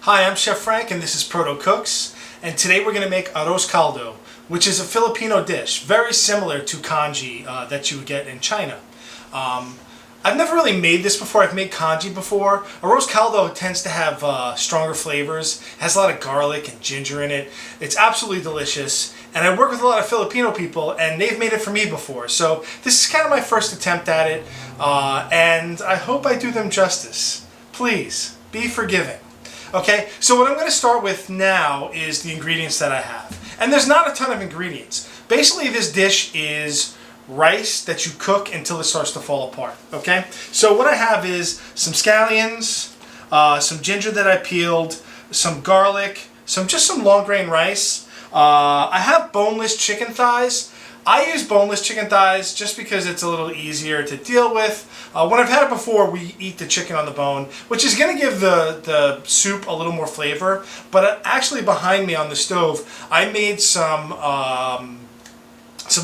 Hi, I'm Chef Frank and this is Proto Cooks, and today we're going to make Arroz Caldo, which is a Filipino dish, very similar to congee that you would get in China. I've never really made this before. I've made congee before. Arroz Caldo tends to have stronger flavors, has a lot of garlic and ginger in it. It's absolutely delicious, and I work with a lot of Filipino people and they've made it for me before. So this is kind of my first attempt at it, and I hope I do them justice. Please, be forgiving. Okay, so what I'm going to start with now is the ingredients that I have. And there's not a ton of ingredients. Basically, this dish is rice that you cook until it starts to fall apart. Okay, so what I have is some scallions, some ginger that I peeled, some garlic, just some long grain rice. I have boneless chicken thighs. I use boneless chicken thighs just because it's a little easier to deal with. When I've had it before, we eat the chicken on the bone, which is going to give the soup a little more flavor. But actually behind me on the stove, I made some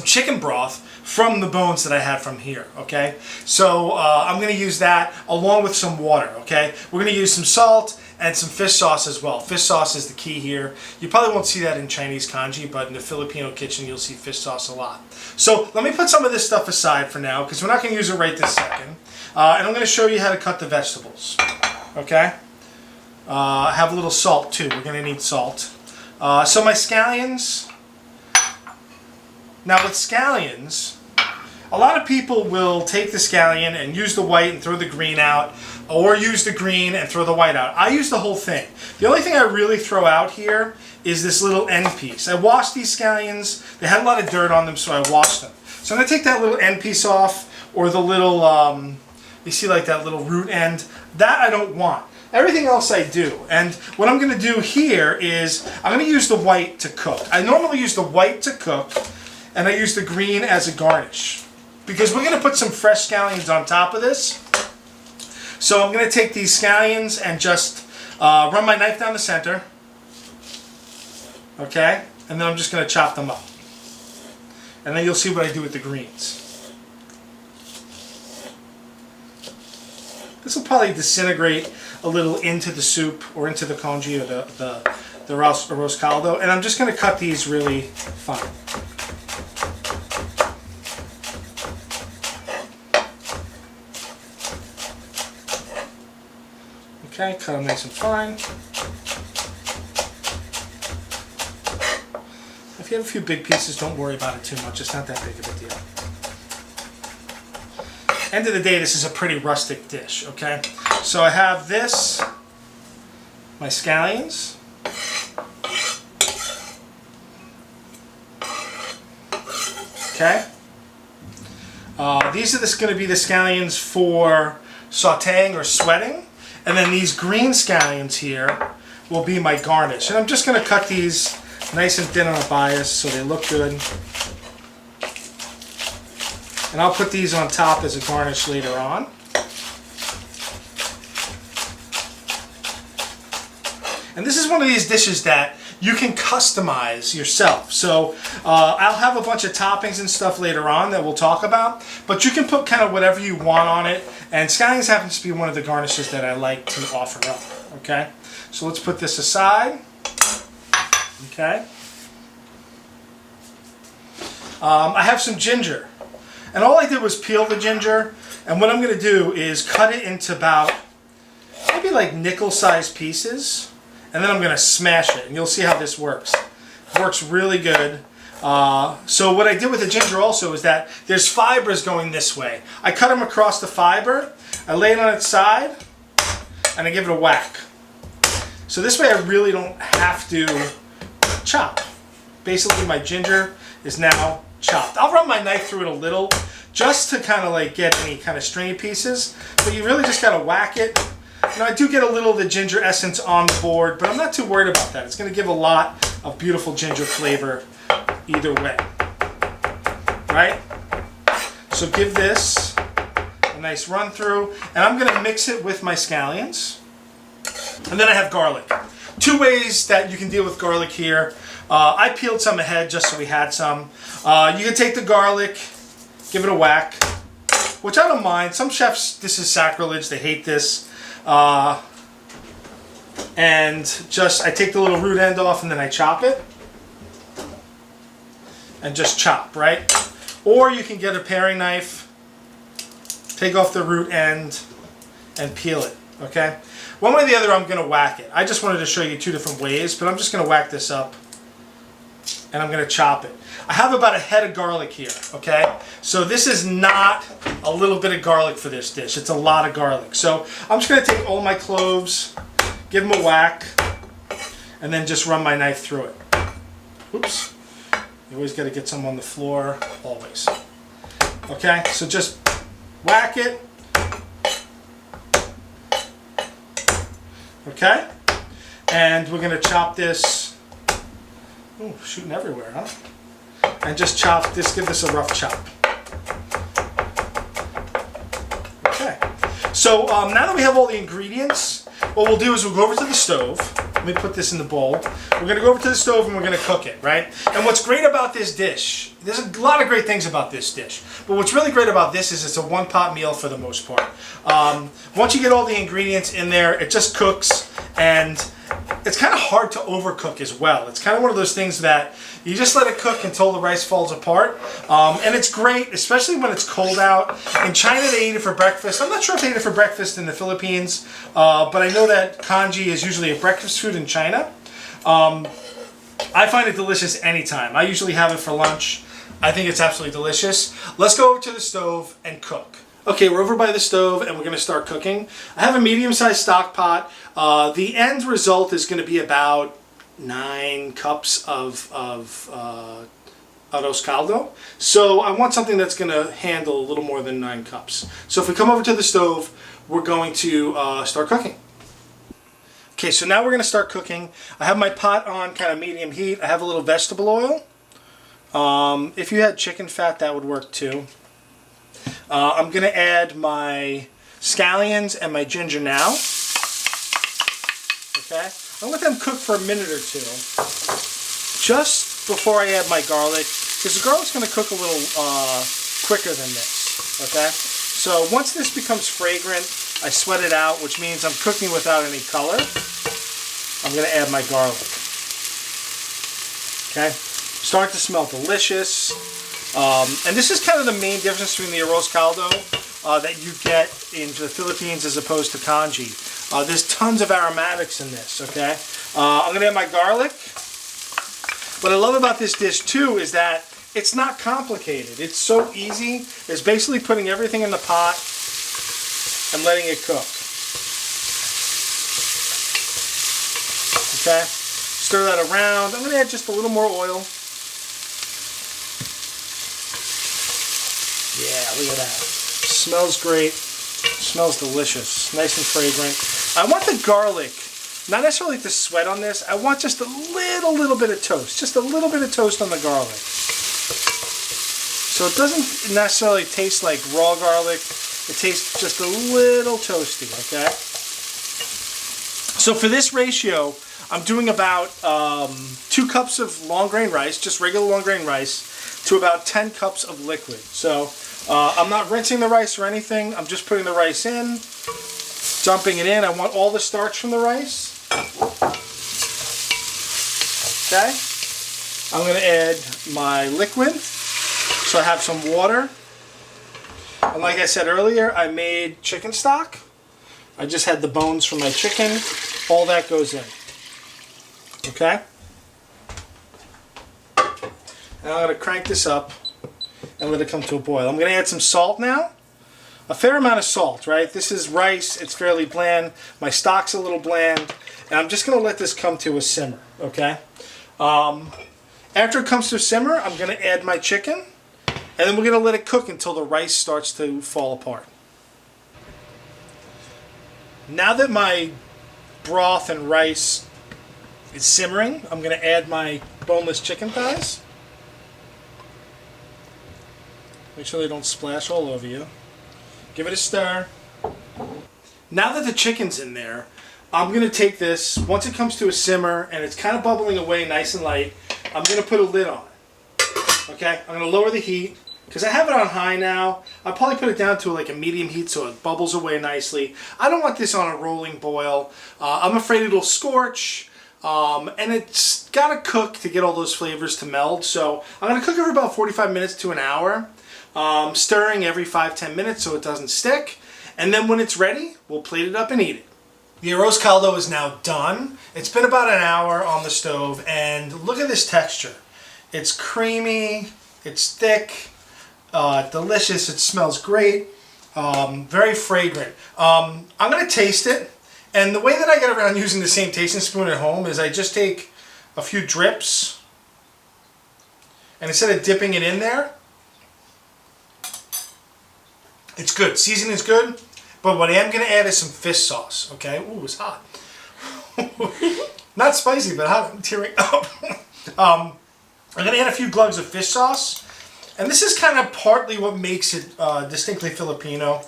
chicken broth from the bones that I had from here, okay? So I'm going to use that along with some water, okay? We're going to use some salt and some fish sauce as well. Fish sauce is the key here. You probably won't see that in Chinese congee, but in the Filipino kitchen you'll see fish sauce a lot. So let me put some of this stuff aside for now because we're not going to use it right this second. And I'm going to show you how to cut the vegetables, okay? I have a little salt too. We're going to need salt. So my scallions. Now with scallions, a lot of people will take the scallion and use the white and throw the green out, or use the green and throw the white out. I use the whole thing. The only thing I really throw out here is this little end piece. I washed these scallions. They had a lot of dirt on them, so I washed them. So I'm going to take that little end piece off, or the little, you see like that little root end. That I don't want. Everything else I do. And what I'm going to do here is I'm going to use the white to cook. I normally use the white to cook, and I use the green as a garnish, because we're going to put some fresh scallions on top of this. So I'm going to take these scallions and just run my knife down the center. Okay? And then I'm just going to chop them up. And then you'll see what I do with the greens. This will probably disintegrate a little into the soup or into the congee or the arroz caldo. And I'm just going to cut these really fine. Okay, cut them nice and fine. If you have a few big pieces, don't worry about it too much. It's not that big of a deal. End of the day, this is a pretty rustic dish, okay? So I have this, my scallions. Okay? These are going to be the scallions for sauteing or sweating. And then these green scallions here will be my garnish. And I'm just going to cut these nice and thin on a bias so they look good. And I'll put these on top as a garnish later on. And this is one of these dishes that you can customize yourself. So I'll have a bunch of toppings and stuff later on that we'll talk about, but you can put kind of whatever you want on it. And scallions happens to be one of the garnishes that I like to offer up. Okay, so let's put this aside. Okay, I have some ginger, and all I did was peel the ginger. And what I'm going to do is cut it into about maybe like nickel-sized pieces. And then I'm going to smash it, and you'll see how this works. It works really good. So what I did with the ginger also is that there's fibers going this way. I cut them across the fiber, I lay it on its side, and I give it a whack. So this way I really don't have to chop. Basically my ginger is now chopped. I'll run my knife through it a little just to kind of like get any kind of stringy pieces, but you really just got to whack it. Now I do get a little of the ginger essence on the board, but I'm not too worried about that. It's going to give a lot of beautiful ginger flavor either way. Right? So give this a nice run through, and I'm going to mix it with my scallions. And then I have garlic. Two ways that you can deal with garlic here. I peeled some ahead just so we had some. You can take the garlic, give it a whack, which I don't mind. Some chefs, this is sacrilege. They hate this. And and just, I take the little root end off and then I chop it. And just chop, right? Or you can get a paring knife, take off the root end, and peel it, okay? One way or the other, I'm gonna whack it. I just wanted to show you two different ways, but I'm just gonna whack this up, and I'm gonna chop it. I have about a head of garlic here, okay? So this is not a little bit of garlic for this dish. It's a lot of garlic. So I'm just gonna take all my cloves, give them a whack, and then just run my knife through it. Oops. You always got to get some on the floor, always. Okay, so just whack it. Okay, and we're going to chop this. Ooh, shooting everywhere, huh? And just chop this, give this a rough chop. Okay, so now that we have all the ingredients, what we'll do is we'll go over to the stove. Let me put this in the bowl. We're going to go over to the stove and we're going to cook it, right? And what's great about this dish, there's a lot of great things about this dish, but what's really great about this is it's a one-pot meal for the most part. Once you get all the ingredients in there, it just cooks, and it's kind of hard to overcook as well. It's kind of one of those things that you just let it cook until the rice falls apart. And it's great, especially when it's cold out. In China, they eat it for breakfast. I'm not sure if they eat it for breakfast in the Philippines, but I know that congee is usually a breakfast food in China. I find it delicious anytime. I usually have it for lunch. I think it's absolutely delicious. Let's go over to the stove and cook. Okay, we're over by the stove and we're going to start cooking. I have a medium-sized stock pot. The end result is going to be about 9 cups of Arroz Caldo. So I want something that's going to handle a little more than 9 cups. So if we come over to the stove, we're going to start cooking. Okay, so now we're going to start cooking. I have my pot on kind of medium heat. I have a little vegetable oil. If you had chicken fat, that would work too. I'm going to add my scallions and my ginger now. Okay, I'll let them cook for a minute or two, just before I add my garlic, because the garlic's going to cook a little quicker than this. Okay, so once this becomes fragrant, I sweat it out, which means I'm cooking without any color. I'm going to add my garlic. Okay, start to smell delicious. And this is kind of the main difference between the Arroz Caldo that you get in the Philippines as opposed to congee. There's tons of aromatics in this, okay? I'm going to add my garlic. What I love about this dish, too, is that it's not complicated. It's so easy. It's basically putting everything in the pot and letting it cook. Okay? Stir that around. I'm going to add just a little more oil. Yeah, look at that. Smells great. Smells delicious. Nice and fragrant. I want the garlic, not necessarily to sweat on this. I want just a little bit of toast. Just a little bit of toast on the garlic. So it doesn't necessarily taste like raw garlic. It tastes just a little toasty, okay? So for this ratio, I'm doing about 2 cups of long grain rice, just regular long grain rice, to about 10 cups of liquid. So I'm not rinsing the rice or anything. I'm just putting the rice in, dumping it in. I want all the starch from the rice. Okay. I'm going to add my liquid. So I have some water. And like I said earlier, I made chicken stock. I just had the bones from my chicken. All that goes in. Okay. And I'm going to crank this up and let it come to a boil. I'm going to add some salt now. A fair amount of salt, right? This is rice. It's fairly bland. My stock's a little bland. And I'm just going to let this come to a simmer, okay? After it comes to a simmer, I'm going to add my chicken. And then we're going to let it cook until the rice starts to fall apart. Now that my broth and rice is simmering, I'm going to add my boneless chicken thighs. Make sure they don't splash all over you. Give it a stir. Now that the chicken's in there, I'm going to take this, once it comes to a simmer and it's kind of bubbling away nice and light, I'm going to put a lid on it. Okay? I'm going to lower the heat. because I have it on high now. I'll probably put it down to like a medium heat so it bubbles away nicely. I don't want this on a rolling boil. I'm afraid it'll scorch. And it's got to cook to get all those flavors to meld. So I'm going to cook it for about 45 minutes to an hour, stirring every 5-10 minutes so it doesn't stick. And then when it's ready, we'll plate it up and eat it. The Arroz Caldo is now done. It's been about an hour on the stove, and look at this texture. It's creamy, it's thick, delicious, it smells great, very fragrant. I'm going to taste it. And the way that I get around using the same tasting spoon at home is I just take a few drips, and instead of dipping it in there, it's good. Seasoning's good, but what I am going to add is some fish sauce, okay? Ooh, it's hot. Not spicy, but hot. I'm tearing up. I'm going to add a few glugs of fish sauce, and this is kind of partly what makes it distinctly Filipino.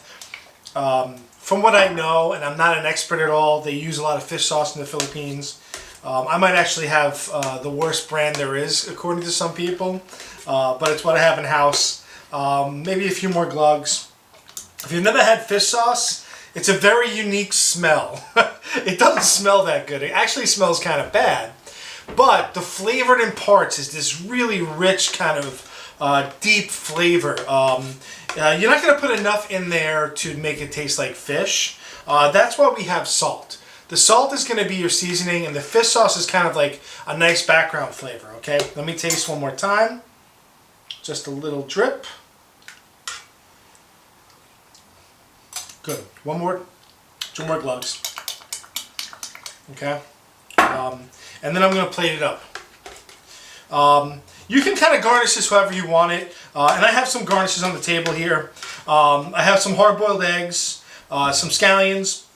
From what I know, and I'm not an expert at all, they use a lot of fish sauce in the Philippines. I might actually have the worst brand there is, according to some people, but it's what I have in house. Maybe a few more glugs. If you've never had fish sauce, it's a very unique smell. It doesn't smell that good. It actually smells kind of bad, but the flavor it imparts is this really rich kind of deep flavor. You're not going to put enough in there to make it taste like fish. That's why we have salt. The salt is going to be your seasoning, and the fish sauce is kind of like a nice background flavor, okay? Let me taste one more time. Just a little drip. Good. Two more glugs. Okay? And then I'm going to plate it up. You can kind of garnish this however you want it. And I have some garnishes on the table here. I have some hard-boiled eggs, some scallions.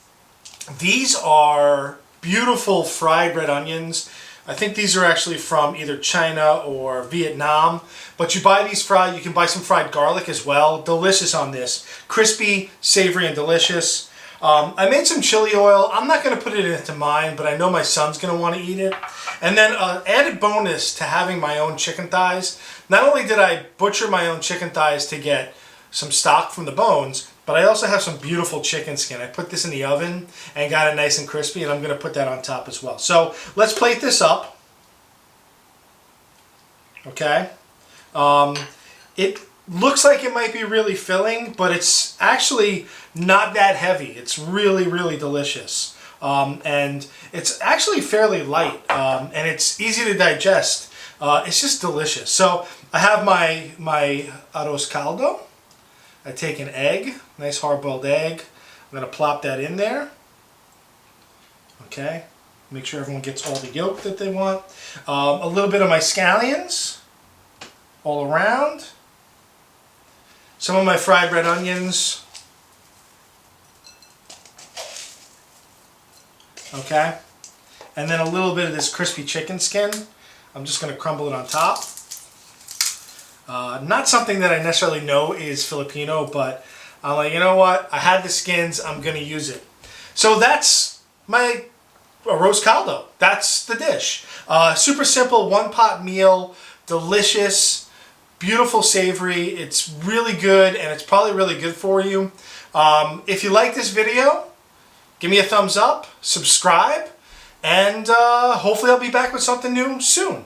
These are beautiful fried red onions. I think these are actually from either China or Vietnam. But you buy these fried, you can buy some fried garlic as well. Delicious on this. Crispy, savory, and delicious. I made some chili oil. I'm not going to put it into mine, but I know my son's going to want to eat it. And then added bonus to having my own chicken thighs. Not only did I butcher my own chicken thighs to get some stock from the bones, but I also have some beautiful chicken skin. I put this in the oven and got it nice and crispy, and I'm going to put that on top as well. So let's plate this up. Okay. It looks like it might be really filling, but it's actually not that heavy. It's really, really delicious. And it's actually fairly light, and it's easy to digest. It's just delicious. So I have my Arroz Caldo. I take an egg, nice hard-boiled egg. I'm going to plop that in there. Okay. Make sure everyone gets all the yolk that they want. A little bit of my scallions all around. Some of my fried red onions. Okay. And then a little bit of this crispy chicken skin. I'm just going to crumble it on top. Not something that I necessarily know is Filipino, but I'm like, you know what? I had the skins. I'm going to use it. So that's my Arroz Caldo. That's the dish. Super simple, one-pot meal. Delicious. Beautiful, savory. It's really good, and it's probably really good for you. If you like this video, give me a thumbs up, subscribe, and hopefully I'll be back with something new soon.